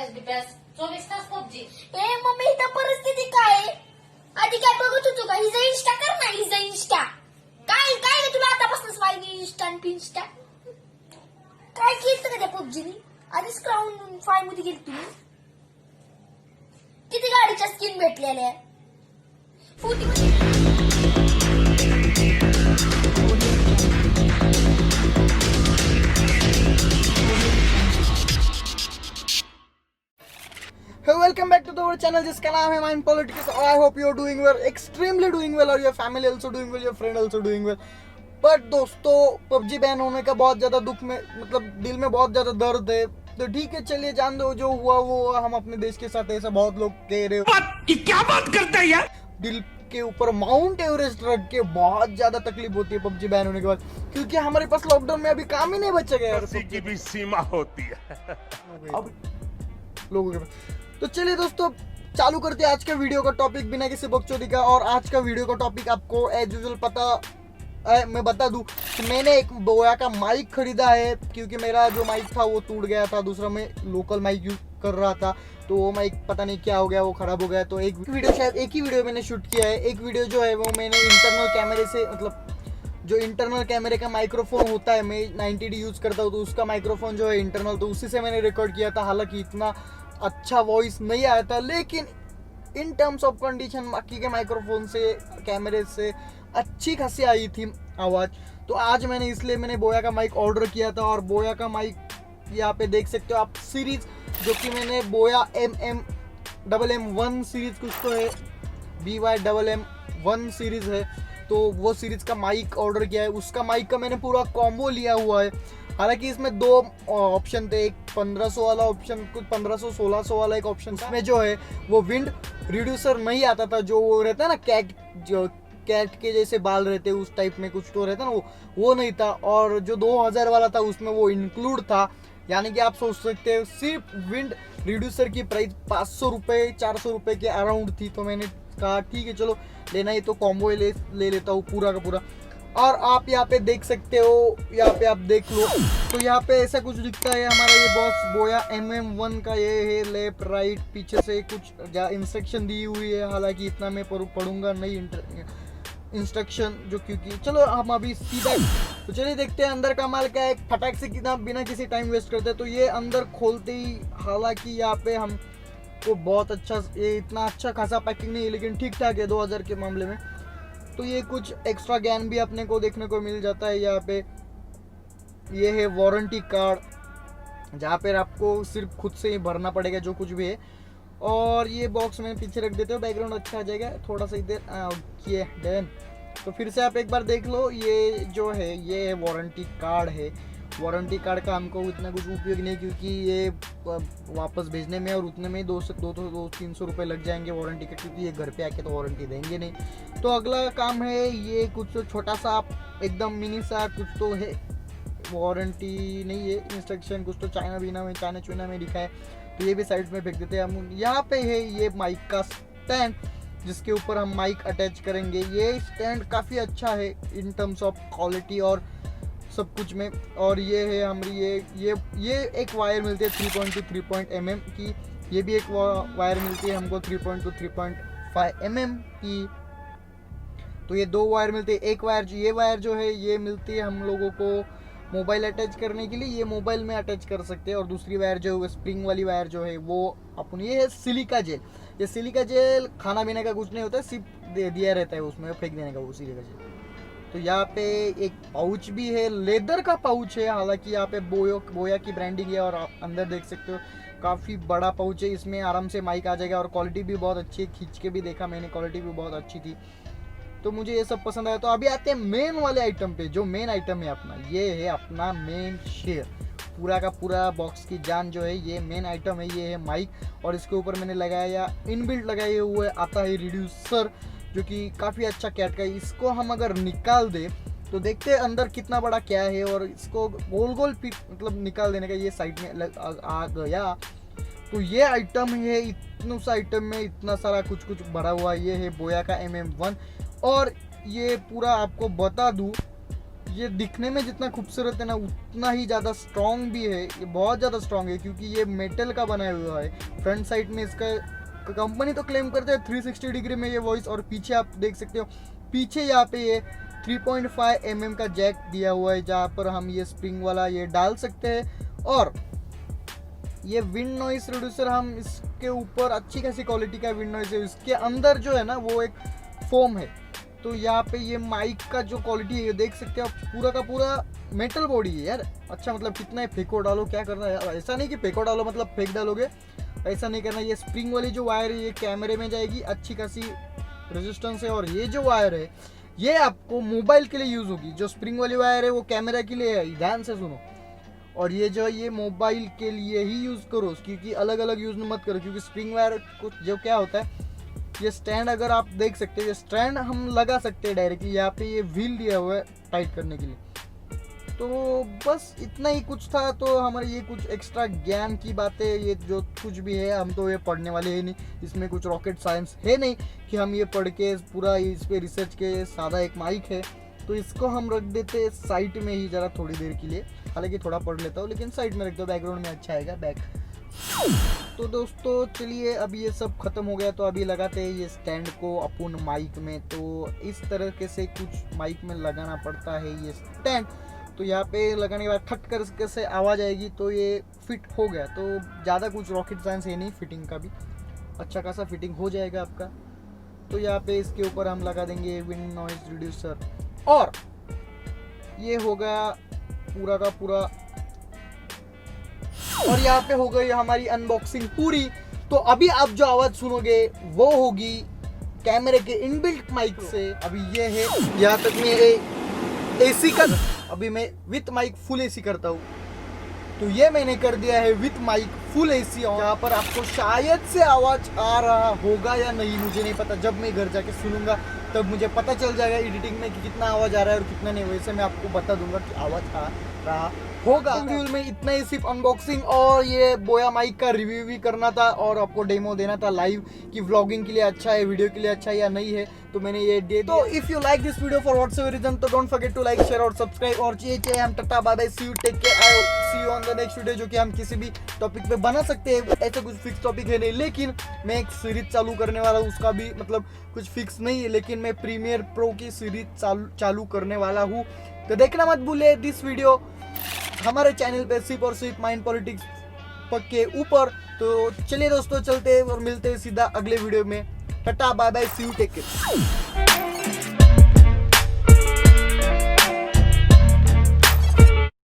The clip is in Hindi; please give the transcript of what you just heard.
बेस्ट 24 तास पबजी. ए मम्मी इथं परिस्थिती काय आहे? आधी काय बघत होतो का? हिचा इंस्टा कर ना, हिचा इंस्टा. काय काय रे तुला आतापासूनच माहिती इंस्टा आणि पिन्स्टा? काय केलं का त्या पबजीने? आधीच क्राऊन 5 मध्ये गेली तुम्ही. किती गाडीच्या स्किन भेटलेल्या? 40 मध्ये. Hey, welcome back to our channel जिसका नाम है MindPolitix और I hope you are doing well, extremely doing well और your family also doing well, your friend also doing well. पर दोस्तों PUBG बैन होने का बहुत ज़्यादा दुख में मतलब दिल में बहुत ज़्यादा दर्द है. तो ठीक है चलिए जान दो जो हुआ वो हम अपने देश के साथ ऐसा बहुत लोग कह रहे हो. क्या बात करता है यार. दिल के ऊपर माउंट एवरेस्ट रख के बहुत ज्यादा तकलीफ होती है PUBG बैन होने के बाद, क्योंकि हमारे पास लॉकडाउन में अभी काम ही नहीं बचा गया यार. की भी सीमा होती है अब लोगों के पास. तो चलिए दोस्तों चालू करते हैं आज का वीडियो का टॉपिक बिना किसी बकचोदी का. और आज का वीडियो का टॉपिक आपको एज यूजुअल पता मैं बता दूं कि मैंने एक बोया का माइक खरीदा है, क्योंकि मेरा जो माइक था वो टूट गया था. दूसरा मैं लोकल माइक यूज कर रहा था तो वो माइक पता नहीं क्या हो गया, वो खराब हो गया. तो एक वीडियो शायद एक ही वीडियो मैंने शूट किया है. एक वीडियो जो है वो मैंने इंटरनल कैमरे से मतलब जो इंटरनल कैमरे का माइक्रोफोन होता है मैं 90D यूज करता हूँ, तो उसका माइक्रोफोन जो है इंटरनल, तो उसी से मैंने रिकॉर्ड किया था. हालांकि इतना अच्छा वॉइस नहीं आया था, लेकिन इन टर्म्स ऑफ कंडीशन बाकी के माइक्रोफोन से कैमरे से अच्छी खासी आई थी आवाज़. तो आज मैंने इसलिए मैंने बोया का माइक ऑर्डर किया था. और बोया का माइक यहाँ पे देख सकते हो आप सीरीज, जो कि मैंने बोया MM1 सीरीज कुछ तो है, BY-MM1 सीरीज है, तो वो सीरीज का माइक ऑर्डर किया है. उसका माइक का मैंने पूरा कॉम्बो लिया हुआ है. हालांकि इसमें दो ऑप्शन थे, एक 1500 वाला ऑप्शन, कुछ 1500-1600 वाला एक ऑप्शन था. इसमें जो है वो विंड रिड्यूसर नहीं आता था, जो वो रहता है ना कैट के जैसे बाल रहते हैं उस टाइप में कुछ तो रहता है ना, वो नहीं था. और जो 2000 वाला था उसमें वो इंक्लूड था. यानी कि आप सोच सकते हो सिर्फ विंड रिड्यूसर की प्राइस 500 रुपये 400 रुपये के अराउंड थी. तो मैंने कहा ठीक है चलो लेना ही तो कॉम्बो ले लेता हूँ पूरा का पूरा. और आप यहाँ पे देख सकते हो, यहाँ पे आप देख लो तो यहाँ पे ऐसा कुछ दिखता है हमारा ये बॉक्स बोया MM1 का. ये है लेफ्ट राइट पीछे से कुछ इंस्ट्रक्शन दी हुई है. हालांकि इतना मैं पढ़ूंगा नहीं इंस्ट्रक्शन जो, क्योंकि चलो हम अभी सीधा तो चलिए देखते हैं अंदर का माल क्या है. फटाक से कितना बिना किसी टाइम वेस्ट करते तो ये अंदर खोलते ही, हालांकि यहाँ पे हमको बहुत अच्छा, ये इतना अच्छा खासा पैकिंग नहीं है लेकिन ठीक ठाक है 2000 के मामले में. तो ये कुछ एक्स्ट्रा ज्ञान भी अपने को देखने को मिल जाता है. यहाँ पे ये है वारंटी कार्ड, जहाँ पर आपको सिर्फ खुद से ही भरना पड़ेगा जो कुछ भी है. और ये बॉक्स में पीछे रख देते हो, बैकग्राउंड अच्छा आ जाएगा थोड़ा सा इधर. Okay done. तो फिर से आप एक बार देख लो, ये जो है ये वारंटी कार्ड है. वारंटी कार्ड का हमको इतना कुछ उपयोग नहीं, क्योंकि ये वापस भेजने में और उतने में 200-300 रुपये लग जाएंगे वारंटी के, क्योंकि ये घर पे आके तो वारंटी देंगे नहीं. तो अगला काम है ये कुछ तो छोटा सा एकदम मिनी सा कुछ तो है, वारंटी नहीं है इंस्ट्रक्शन, कुछ तो चाइना चुना में लिखा है. तो ये भी साइड में फेंक देते हैं हम. यहाँ पे है ये माइक का स्टैंड, जिसके ऊपर हम माइक अटैच करेंगे. ये स्टैंड काफ़ी अच्छा है इन टर्म्स ऑफ क्वालिटी और सब कुछ में. और ये है हमारी ये एक वायर मिलती है 3.2 3 mm की. ये भी एक वायर मिलती है हमको 3.2 3.5 mm की. तो ये दो वायर मिलती है. एक वायर ये वायर जो है ये मिलती है हम लोगों को मोबाइल अटैच करने के लिए, ये मोबाइल में अटैच कर सकते हैं. और दूसरी वायर जो है स्प्रिंग वाली वायर जो है वो अपन, ये है सिलिका जेल. ये सिलिका जेल खाना पीने का कुछ नहीं होता है, सिर्फ दिया रहता है उसमें फेंक देने का वो सिलिका जेल. तो यहाँ पे एक पाउच भी है, लेदर का पाउच है. हालांकि यहाँ पे बोया की ब्रांडिंग है. और आप अंदर देख सकते हो काफ़ी बड़ा पाउच है, इसमें आराम से माइक आ जाएगा. और क्वालिटी भी बहुत अच्छी है, खींच के भी देखा मैंने, क्वालिटी भी बहुत अच्छी थी. तो मुझे ये सब पसंद आया. तो अभी आते हैं मेन वाले आइटम पे. जो मेन आइटम है अपना, ये है अपना मेन शेयर. पूरा का पूरा बॉक्स की जान जो है ये मेन आइटम है, ये है माइक. और इसके ऊपर मैंने लगाया इनबिल्ट लगाए हुए आता है रिड्यूसर, जो कि काफ़ी अच्छा कैट का है. इसको हम अगर निकाल दे तो देखते हैं अंदर कितना बड़ा क्या है. और इसको गोल गोल मतलब निकाल देने का, ये साइड में आ गया. तो ये आइटम है, इतना सा आइटम में इतना सारा कुछ भरा हुआ. ये है बोया का MM1. और ये पूरा आपको बता दूं, ये दिखने में जितना खूबसूरत है ना उतना ही ज़्यादा स्ट्रॉन्ग भी है, ये बहुत ज़्यादा स्ट्रॉन्ग है क्योंकि ये मेटल का बनाया हुआ है। फ्रंट साइड में इसका कंपनी तो क्लेम करते हैं 360 डिग्री में ये वॉइस, और पीछे आप देख सकते हो, पीछे यहाँ पे ये 3.5 mm का जैक दिया हुआ है जहाँ पर हम ये स्प्रिंग वाला ये डाल सकते हैं। और ये विंड नॉइस रिड्यूसर हम इसके ऊपर अच्छी खासी क्वालिटी का विंड नॉइस है, इसके अंदर जो है ना वो एक फोम है। तो यहाँ पे ये माइक का जो क्वालिटी है ये देख सकते हो आप, पूरा का पूरा मेटल बॉडी है यार। अच्छा मतलब कितना है, फेंको डालो क्या करना है यार, ऐसा नहीं कि फेंको डालो मतलब फेंक डालोगे, ऐसा नहीं करना। ये स्प्रिंग वाली जो वायर है ये कैमरे में जाएगी, अच्छी खासी रेजिस्टेंस है। और ये जो वायर है ये आपको मोबाइल के लिए यूज होगी, जो स्प्रिंग वाली वायर है वो कैमरा के लिए है, ध्यान से सुनो। और ये जो ये मोबाइल के लिए ही यूज करो, क्योंकि अलग अलग यूज मत करो, क्योंकि स्प्रिंग वायर को जो क्या होता है, ये स्टैंड अगर आप देख सकते हैं, ये स्टैंड हम लगा सकते हैं डायरेक्टली, यहाँ पे ये व्हील दिया हुआ है टाइट करने के लिए। तो बस इतना ही कुछ था। तो हमारे ये कुछ एक्स्ट्रा ज्ञान की बातें, ये जो कुछ भी है हम तो ये पढ़ने वाले हैं नहीं, इसमें कुछ रॉकेट साइंस है नहीं कि हम ये पढ़ के पूरा इस पे रिसर्च के। सादा एक माइक है तो इसको हम रख देते साइड में ही जरा थोड़ी देर के लिए, हालांकि थोड़ा पढ़ लेता हूँ लेकिन साइड में रख दो, बैकग्राउंड में अच्छा आएगा बैक। तो दोस्तों चलिए अभी ये सब खत्म हो गया, तो अभी लगाते हैं ये स्टैंड को अपन माइक में। तो इस तरह से कुछ माइक में लगाना पड़ता है ये स्टैंड। तो यहाँ पे लगाने के बाद ठट कर कैसे आवाज़ आएगी, तो ये फिट हो गया। तो ज़्यादा कुछ रॉकेट साइंस है नहीं, फिटिंग का भी अच्छा खासा फिटिंग हो जाएगा आपका। तो यहाँ पे इसके ऊपर हम लगा देंगे विंड नॉइज रिड्यूसर, और ये हो गया पूरा का पूरा। और यहाँ पे हो गई हमारी अनबॉक्सिंग पूरी। तो अभी आप जो आवाज़ सुनोगे वो होगी कैमरे के इनबिल्ट माइक से। अभी ये है, यहाँ तक मैं एसी का, अभी मैं विथ माइक फुल एसी करता हूँ, तो ये मैंने कर दिया है विथ माइक फुल एसी। यहाँ पर आपको शायद से आवाज आ रहा होगा या नहीं मुझे नहीं पता, जब मैं घर जाके सुनूंगा तब मुझे पता चल जाएगा एडिटिंग में कि कितना आवाज आ रहा है और कितना नहीं। वैसे मैं आपको बता दूंगा कि आवाज आ रहा होगा। वीडियो में इतना ही, सिर्फ अनबॉक्सिंग और ये बोया माइक का रिव्यू भी करना था और आपको डेमो देना था लाइव कि व्लॉगिंग के लिए अच्छा है, वीडियो के लिए अच्छा है या नहीं है, तो मैंने ये दे दिया। तो if you like this video for whatever reason, तो don't forget to like share और सब्सक्राइब। और चाहिए हम tata bye bye, see you, take care, I see you on the next video, जो कि हम किसी भी टॉपिक पे बना सकते हैं। ऐसा कुछ फिक्स टॉपिक है नहीं, लेकिन मैं एक सीरीज चालू करने वाला हूँ, उसका भी मतलब कुछ फिक्स नहीं है, लेकिन मैं प्रीमियर प्रो की सीरीज चालू करने वाला हूँ। तो देखना मत भूले दिस वीडियो हमारे चैनल पे सिर्फ और सिर्फ माइंड पॉलिटिक्स के ऊपर। तो चलिए दोस्तों चलते हैं और मिलते हैं सीधा अगले वीडियो में। Tata bye bye, see you, take care.